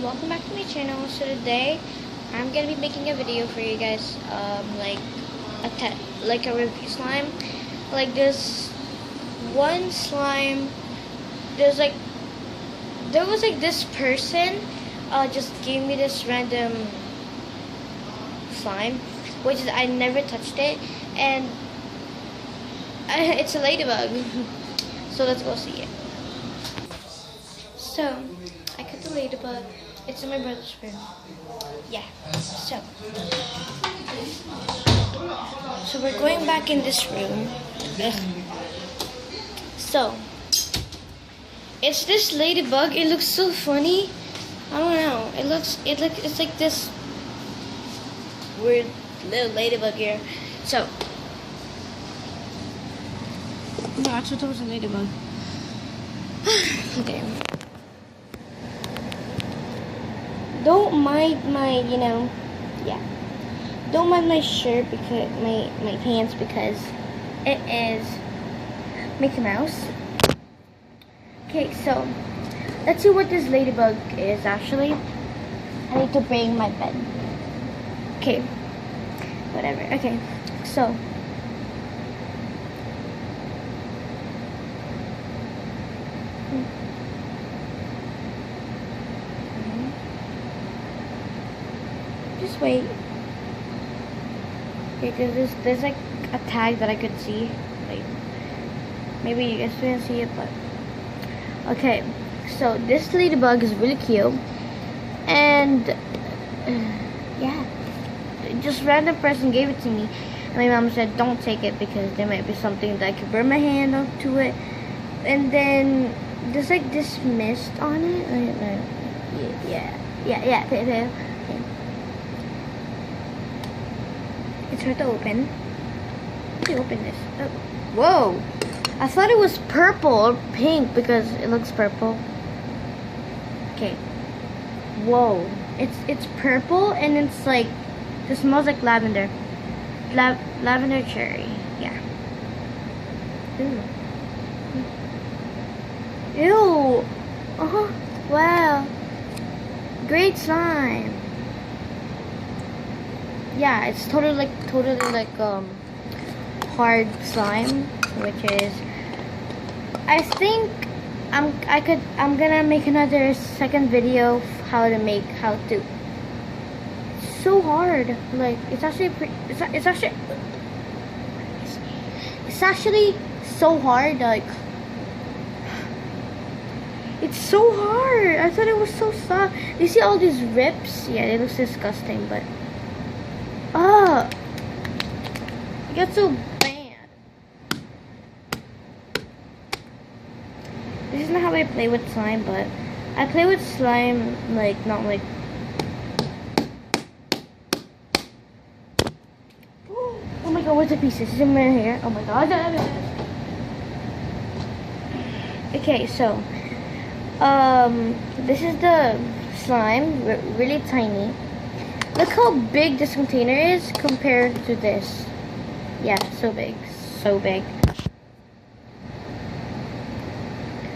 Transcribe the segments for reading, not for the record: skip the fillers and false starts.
welcome back to my channel. So today I'm gonna be making a video for you guys, like a review slime. Like this one slime, there was like this person just gave me this random slime, which is I never touched it, and it's a ladybug. So let's go see it. So I cut the ladybug. It's in my brother's room. Yeah. So we're going back in this room. Ugh. So it's this ladybug. It looks so funny. I don't know. It's like this weird little ladybug here. So no, I thought it was a ladybug. Okay. Don't mind my, don't mind my shirt because my pants because it is Mickey Mouse. Okay, so let's see what this ladybug is actually. I need to bring my bed. Okay, whatever. Okay, so just wait. Okay, because there's like a tag that I could see. Like, maybe you guys didn't see it, but okay. So this ladybug is really cute, and yeah, just random person gave it to me, and my mom said don't take it because there might be something that I could burn my hand up to it, and then there's like this mist on it. Yeah. Okay. It's hard to open. Let me open this. Oh. Whoa! I thought it was purple or pink because it looks purple. Okay. Whoa! It's purple and it's like it smells like lavender. Lavender cherry. Yeah. Ew. Wow. Great slime. Yeah, it's totally like hard slime, which is I think I'm gonna make another second video of how to it's so hard. Like it's actually so hard. Like it's so hard. I thought it was so soft. You see all these rips? Yeah, it looks disgusting, but it got so bad. This is not how I play with slime, but I play with slime like not like. Oh my god, where's the pieces? It's in my hair. Oh my god. Okay, so this is the slime, really tiny. Look how big this container is compared to this. Yeah, so big. So big.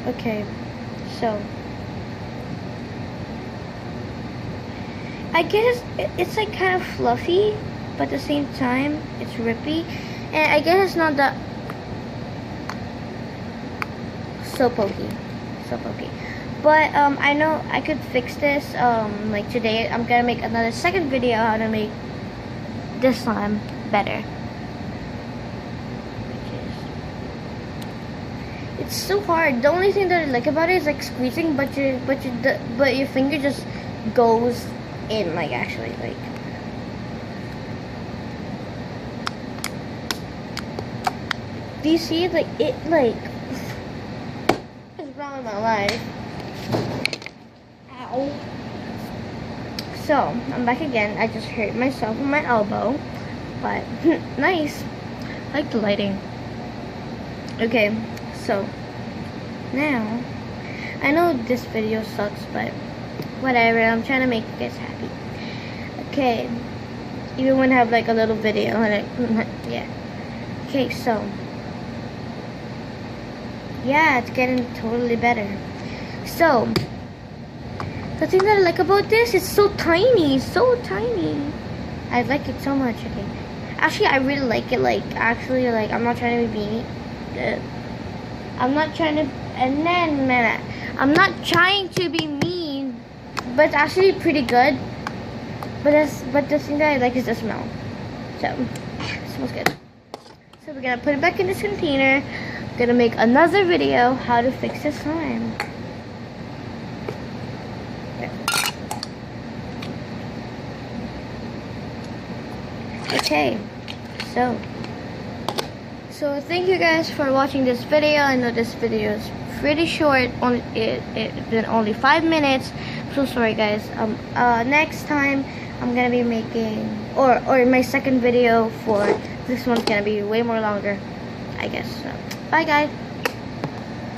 Okay, so I guess it's like kind of fluffy, but at the same time it's rippy. And I guess it's not that so pokey. But I know I could fix this. Like today, I'm gonna make another second video how to make this slime better. It's so hard. The only thing that I like about it is like squeezing, but your finger just goes in. Like actually, like. Do you see? Like it like. What's wrong with my life? Ow. So, I'm back again. I just hurt myself on my elbow. But, nice. I like the lighting. Okay, so, now, I know this video sucks, but whatever. I'm trying to make you guys happy. Okay, even when I have like a little video. Yeah. Okay, so, yeah, it's getting totally better. So, The thing that I like about this, it's so tiny, so tiny. I like it so much. Okay, actually, I really like it. Like, actually, like, I'm not trying to be mean. I'm not trying to, and then, man, I'm not trying to be mean, but it's actually pretty good. But the thing that I like is the smell. So, it smells good. So we're gonna put it back in this container. I'm gonna make another video how to fix this slime. Okay, so thank you guys for watching this video. I know this video is pretty short. It's been only 5 minutes. I'm so sorry, guys. Next time I'm gonna be making or my second video for this one's gonna be way more longer, I guess. So, bye, guys.